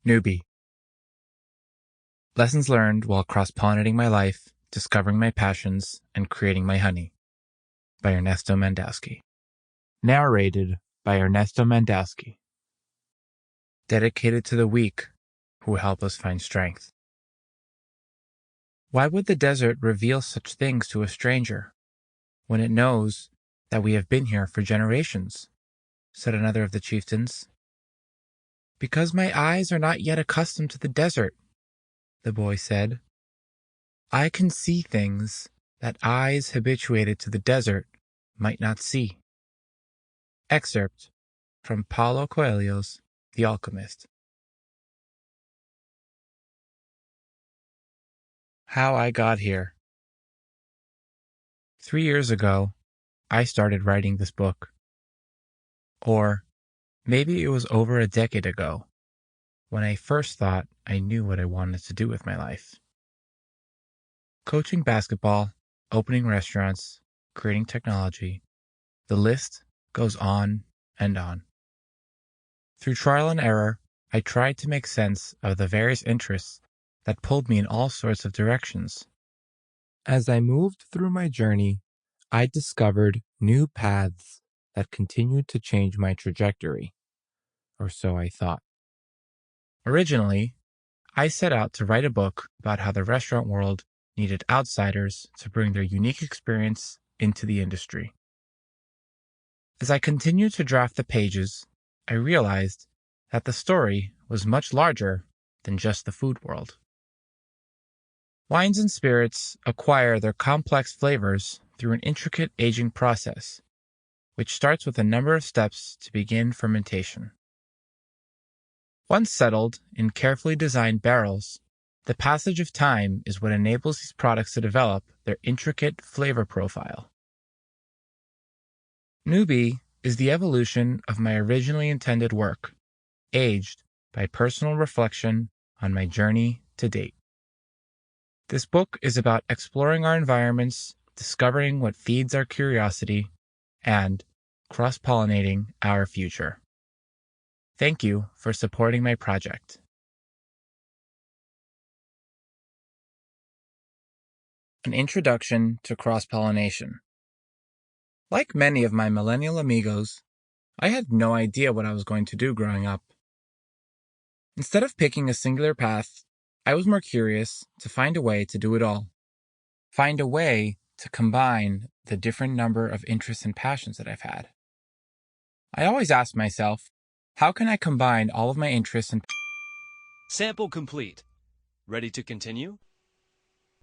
NewBee. Lessons learned while cross-pollinating my life, discovering my passions, and creating my honey. By Ernesto Mandowsky. Narrated by Ernesto Mandowsky. Dedicated to the weak who help us find strength. Why would the desert reveal such things to a stranger when it knows that we have been here for generations? Said another of the chieftains. Because my eyes are not yet accustomed to the desert, the boy said. I can see things that eyes habituated to the desert might not see. Excerpt from Paulo Coelho's The Alchemist. How I got here. 3 years ago, I started writing this book. Or maybe it was over a decade ago, when I first thought I knew what I wanted to do with my life. Coaching basketball, opening restaurants, creating technology, the list goes on and on. Through trial and error, I tried to make sense of the various interests that pulled me in all sorts of directions. As I moved through my journey, I discovered new paths that continued to change my trajectory, or so I thought. Originally, I set out to write a book about how the restaurant world needed outsiders to bring their unique experience into the industry. As I continued to draft the pages, I realized that the story was much larger than just the food world. Wines and spirits acquire their complex flavors through an intricate aging process, which starts with a number of steps to begin fermentation. Once settled in carefully designed barrels, the passage of time is what enables these products to develop their intricate flavor profile. NewBee is the evolution of my originally intended work, aged by personal reflection on my journey to date. This book is about exploring our environments, discovering what feeds our curiosity, and cross-pollinating our future. Thank you for supporting my project. An introduction to cross-pollination. Like many of my millennial amigos, I had no idea what I was going to do growing up. Instead of picking a singular path, I was more curious to find a way to do it all. Find a way to combine the different number of interests and passions that I've had. I always ask myself, how can I combine all of my interests and... Sample complete. Ready to continue?